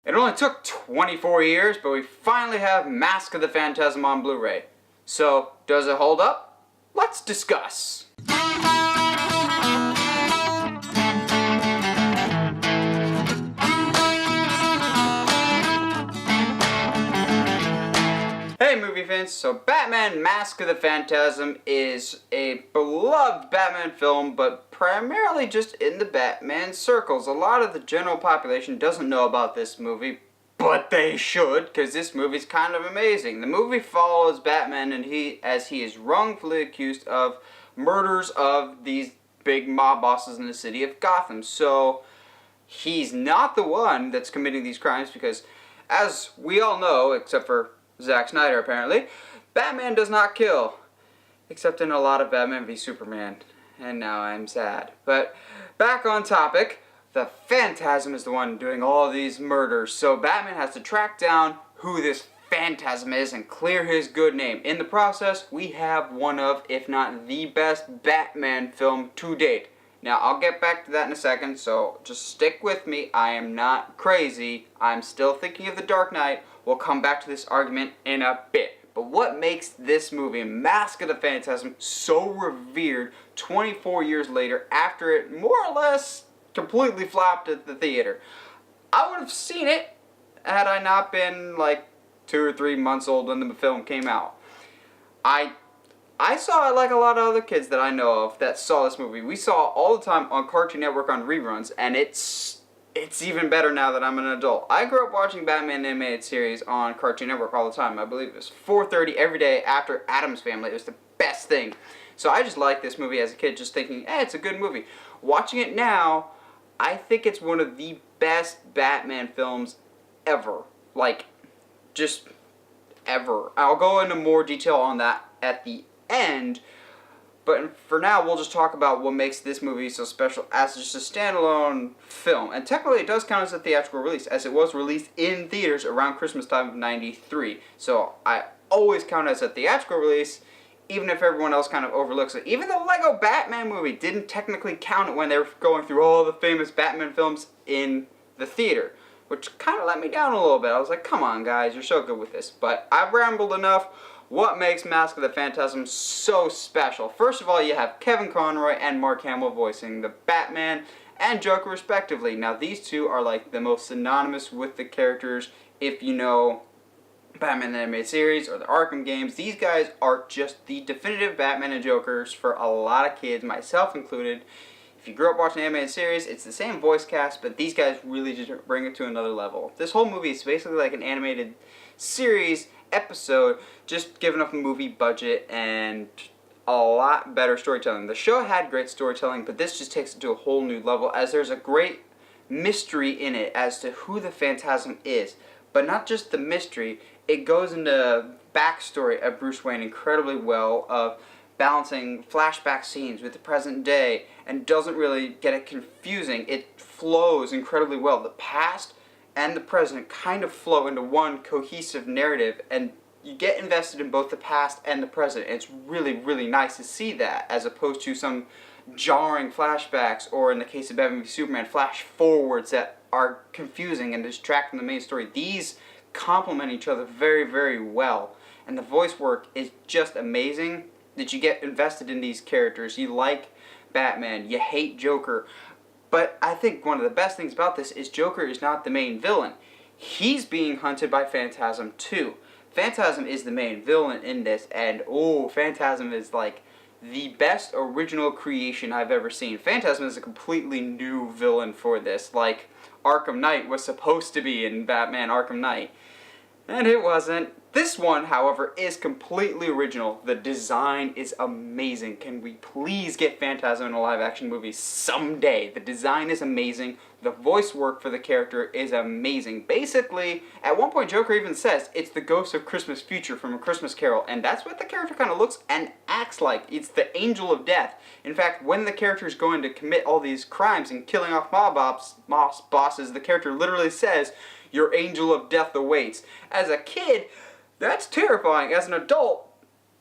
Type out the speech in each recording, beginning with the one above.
It only took 24 years, but we finally have Mask of the Phantasm on Blu-ray. So, does it hold up? Let's discuss. Hey movie fans, so Batman Mask of the Phantasm is a beloved Batman film, but primarily just in the Batman circles. A lot of the general population doesn't know about this movie, but they should, because this movie's kind of amazing. The movie follows Batman and as he is wrongfully accused of murders of these big mob bosses in the city of Gotham. So he's not the one that's committing these crimes because, as we all know, except for Zack Snyder apparently, Batman does not kill. Except in a lot of Batman v Superman. And now I'm sad. But back on topic, the Phantasm is the one doing all these murders. So Batman has to track down who this Phantasm is and clear his good name. In the process, we have one of, if not the best Batman film to date. Now, I'll get back to that in a second, so just stick with me. I am not crazy. I'm still thinking of The Dark Knight. We'll come back to this argument in a bit. But what makes this movie, Mask of the Phantasm, so revered 24 years later after it more or less completely flopped at the theater? I would have seen it had I not been like 2 or 3 months old when the film came out. I saw it like a lot of other kids that I know of that saw this movie. We saw it all the time on Cartoon Network on reruns, and it's even better now that I'm an adult. I grew up watching Batman animated series on Cartoon Network all the time. I believe it was 4:30 every day after Addams Family. It was the best thing. So I just liked this movie as a kid, just thinking, hey, it's a good movie. Watching it now, I think it's one of the best Batman films ever. Like, just ever. I'll go into more detail on that at the end, but for now we'll just talk about what makes this movie so special as just a standalone film. And technically it does count as a theatrical release, as it was released in theaters around Christmas time of '93. So I always count it as a theatrical release, even if everyone else kind of overlooks it. Even the Lego Batman movie didn't technically count it when they were going through all the famous Batman films in the theater, which kind of let me down a little bit. I was like, come on guys, you're so good with this. But I've rambled enough. What makes Mask of the Phantasm so special? First of all, you have Kevin Conroy and Mark Hamill voicing the Batman and Joker respectively. Now these two are like the most synonymous with the characters if you know Batman the Animated Series or the Arkham games. These guys are just the definitive Batman and Jokers for a lot of kids, myself included. If you grew up watching the animated series, it's the same voice cast, but these guys really just bring it to another level. This whole movie is basically like an animated series episode, just given up a movie budget and a lot better storytelling. The show had great storytelling, but this just takes it to a whole new level, as there's a great mystery in it as to who the Phantasm is. But not just the mystery, it goes into backstory of Bruce Wayne incredibly well, of balancing flashback scenes with the present day, and doesn't really get it confusing. It flows incredibly well. The past and the present kind of flow into one cohesive narrative, and you get invested in both the past and the present. It's really, really nice to see that, as opposed to some jarring flashbacks, or in the case of Batman v Superman, flash forwards that are confusing and distract from the main story. These complement each other very, very well, and the voice work is just amazing that you get invested in these characters. You like Batman, you hate Joker. But I think one of the best things about this is Joker is not the main villain. He's being hunted by Phantasm too. Phantasm is the main villain in this, and oh, Phantasm is like the best original creation I've ever seen. Phantasm is a completely new villain for this, like Arkham Knight was supposed to be in Batman Arkham Knight. And it wasn't. This one, however, is completely original. The design is amazing. Can we please get Phantasm in a live-action movie someday? The design is amazing. The voice work for the character is amazing. Basically, at one point Joker even says it's the ghost of Christmas future from A Christmas Carol, and that's what the character kind of looks and acts like. It's the angel of death. In fact, when the character is going to commit all these crimes and killing off mob bosses, the character literally says, "Your angel of death awaits." As a kid, that's terrifying. As an adult,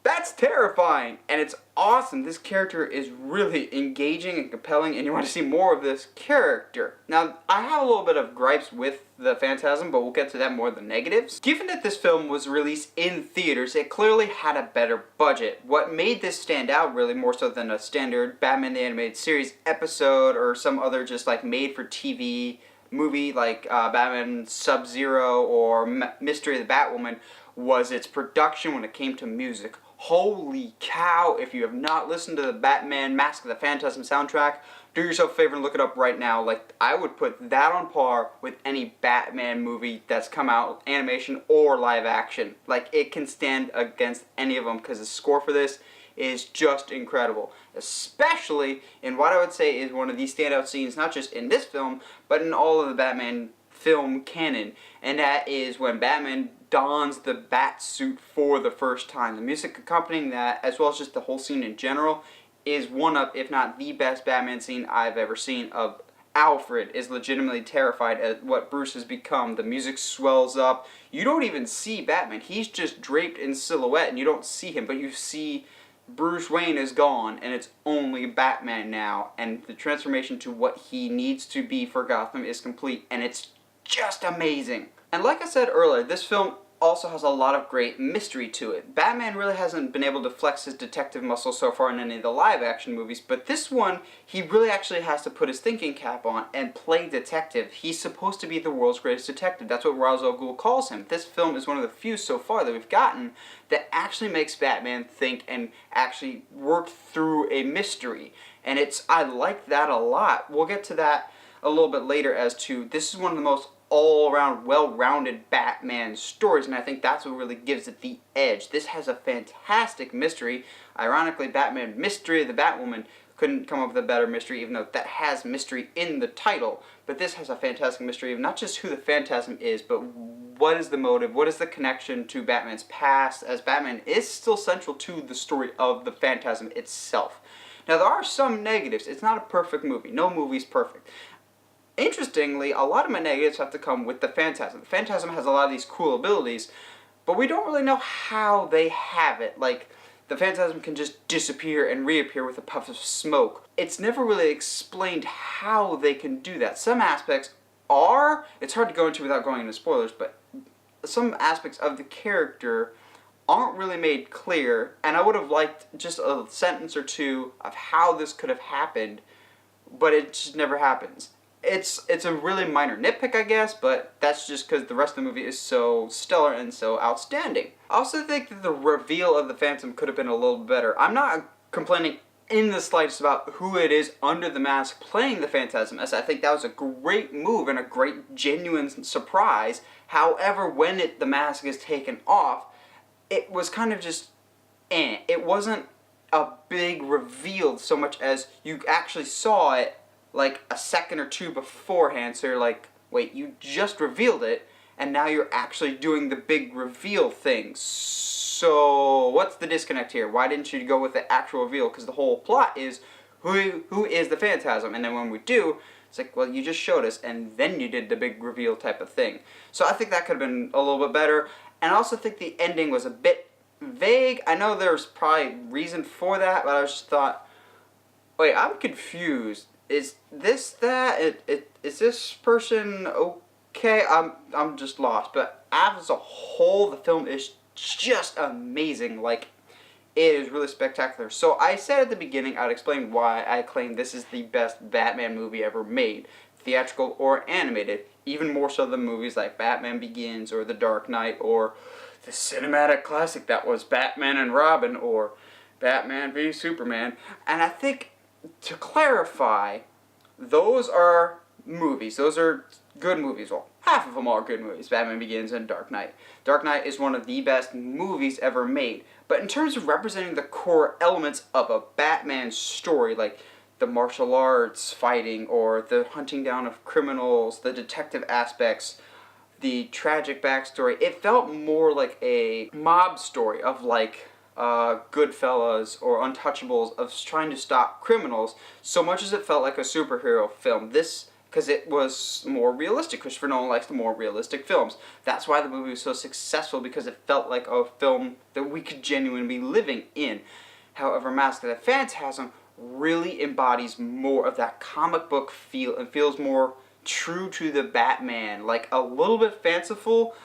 That's terrifying, and it's awesome. This character is really engaging and compelling, and you want to see more of this character. Now, I have a little bit of gripes with the Phantasm, but we'll get to that more in the negatives. Given that this film was released in theaters, it clearly had a better budget. What made this stand out really more so than a standard Batman the Animated Series episode or some other just like made-for-TV movie like Batman Sub-Zero or Mystery of the Batwoman was its production when it came to music. Holy cow, if you have not listened to the Batman Mask of the Phantasm soundtrack, do yourself a favor and look it up right now. Like, I would put that on par with any Batman movie that's come out, animation or live action. Like, it can stand against any of them because the score for this is just incredible. Especially in what I would say is one of the standout scenes, not just in this film, but in all of the Batman film canon. And that is when Batman dons the bat suit for the first time. The music accompanying that, as well as just the whole scene in general, is one of, if not the best Batman scene I've ever seen. Of Alfred is legitimately terrified at what Bruce has become. The music swells up. You don't even see Batman. He's just draped in silhouette and you don't see him, but you see Bruce Wayne is gone and it's only Batman now, and the transformation to what he needs to be for Gotham is complete, and it's just amazing. And like I said earlier, this film also has a lot of great mystery to it. Batman really hasn't been able to flex his detective muscle so far in any of the live action movies, but this one, he really actually has to put his thinking cap on and play detective. He's supposed to be the world's greatest detective. That's what Ra's al Ghul calls him. This film is one of the few so far that we've gotten that actually makes Batman think and actually work through a mystery. And I like that a lot. We'll get to that a little bit later as to, this is one of the most all-around, well-rounded Batman stories, and I think that's what really gives it the edge. This has a fantastic mystery. Ironically, Batman Mystery of the Batwoman couldn't come up with a better mystery, even though that has mystery in the title. But this has a fantastic mystery of not just who the Phantasm is, but what is the motive, what is the connection to Batman's past, as Batman is still central to the story of the Phantasm itself. Now, there are some negatives. It's not a perfect movie. No movie's perfect. Interestingly, a lot of my negatives have to come with the Phantasm. The Phantasm has a lot of these cool abilities, but we don't really know how they have it. Like, the Phantasm can just disappear and reappear with a puff of smoke. It's never really explained how they can do that. Some aspects are, it's hard to go into without going into spoilers, but some aspects of the character aren't really made clear, and I would have liked just a sentence or two of how this could have happened, but it just never happens. It's a really minor nitpick, I guess, but that's just because the rest of the movie is so stellar and so outstanding. I also think that the reveal of the Phantom could have been a little better. I'm not complaining in the slightest about who it is under the mask playing the Phantasm, as I think that was a great move and a great genuine surprise. However, when the mask is taken off, it was kind of just It wasn't a big reveal so much as you actually saw it like a second or two beforehand, so you're like, wait, you just revealed it, and now you're actually doing the big reveal thing. So what's the disconnect here? Why didn't you go with the actual reveal? Because the whole plot is, who is the Phantasm? And then when we do, it's like, well, you just showed us, and then you did the big reveal type of thing. So I think that could have been a little bit better, and I also think the ending was a bit vague. I know there's probably reason for that, but I just thought, wait, I'm confused. Is this that? Is this person okay? I'm just lost. But as a whole, the film is just amazing. Like, it is really spectacular. So I said at the beginning, I'd explain why I claim this is the best Batman movie ever made, theatrical or animated. Even more so than movies like Batman Begins or The Dark Knight or the cinematic classic that was Batman and Robin or Batman v Superman. And I think, to clarify, those are movies. Those are good movies. Well, half of them are good movies. Batman Begins and Dark Knight. Dark Knight is one of the best movies ever made. But in terms of representing the core elements of a Batman story, like the martial arts fighting or the hunting down of criminals, the detective aspects, the tragic backstory, it felt more like a mob story of like Goodfellas or Untouchables, of trying to stop criminals, so much as it felt like a superhero film. This because it was more realistic. Christopher Nolan likes the more realistic films. That's why the movie was so successful, because it felt like a film that we could genuinely be living in. However, Mask of the Phantasm really embodies more of that comic book feel and feels more true to the Batman, like a little bit fanciful,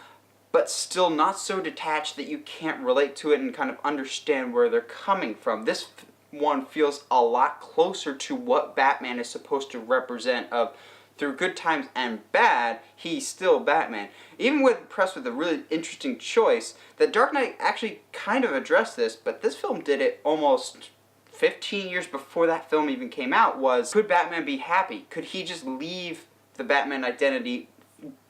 but still not so detached that you can't relate to it and kind of understand where they're coming from. This one feels a lot closer to what Batman is supposed to represent, of through good times and bad, he's still Batman. Even with pressed with a really interesting choice, that Dark Knight actually kind of addressed this, but this film did it almost 15 years before that film even came out, was, could Batman be happy? Could he just leave the Batman identity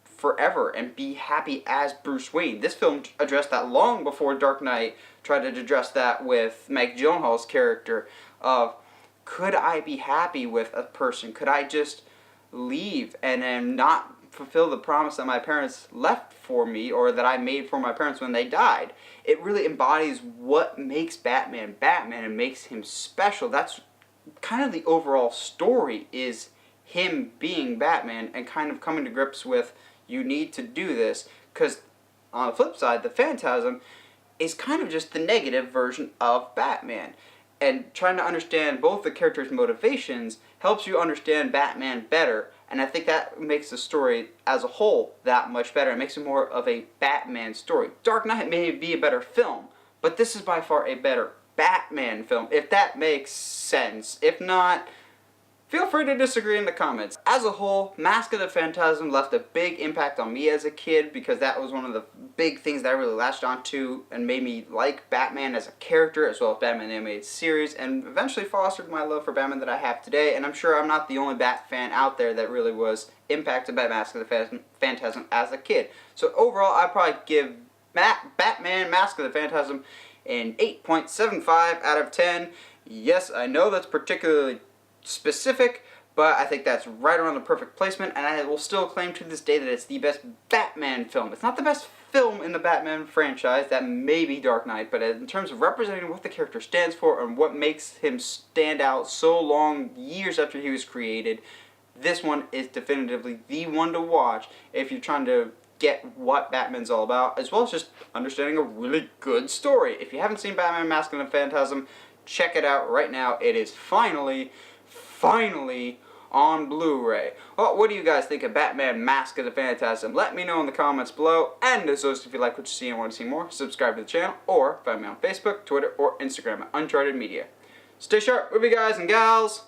forever and be happy as Bruce Wayne? This film addressed that long before Dark Knight tried to address that with Maggie Gyllenhaal's character of, could I be happy with a person? Could I just leave and then not fulfill the promise that my parents left for me, or that I made for my parents when they died? It really embodies what makes Batman Batman and makes him special. That's kind of the overall story, is him being Batman and kind of coming to grips with, you need to do this, because on the flip side, the Phantasm is kind of just the negative version of Batman. And trying to understand both the characters' motivations helps you understand Batman better, and I think that makes the story as a whole that much better. It makes it more of a Batman story. Dark Knight may be a better film, but this is by far a better Batman film, if that makes sense. If not, feel free to disagree in the comments. As a whole, Mask of the Phantasm left a big impact on me as a kid, because that was one of the big things that I really latched onto and made me like Batman as a character, as well as Batman the Animated Series, and eventually fostered my love for Batman that I have today. And I'm sure I'm not the only Bat fan out there that really was impacted by Mask of the Phantasm as a kid. So overall, I'd probably give Batman Mask of the Phantasm an 8.75 out of 10. Yes, I know that's particularly specific, but I think that's right around the perfect placement, and I will still claim to this day that it's the best Batman film. It's not the best film in the Batman franchise, that may be Dark Knight, but in terms of representing what the character stands for and what makes him stand out so long, years after he was created, this one is definitively the one to watch if you're trying to get what Batman's all about, as well as just understanding a really good story. If you haven't seen Batman Mask of the Phantasm, check it out right now. It is finally on Blu-ray. Well, what do you guys think of Batman Mask of the Phantasm? Let me know in the comments below. And as always, if you like what you see and want to see more, subscribe to the channel, or find me on Facebook, Twitter, or Instagram at Uncharted Media. Stay sharp, movie guys and gals.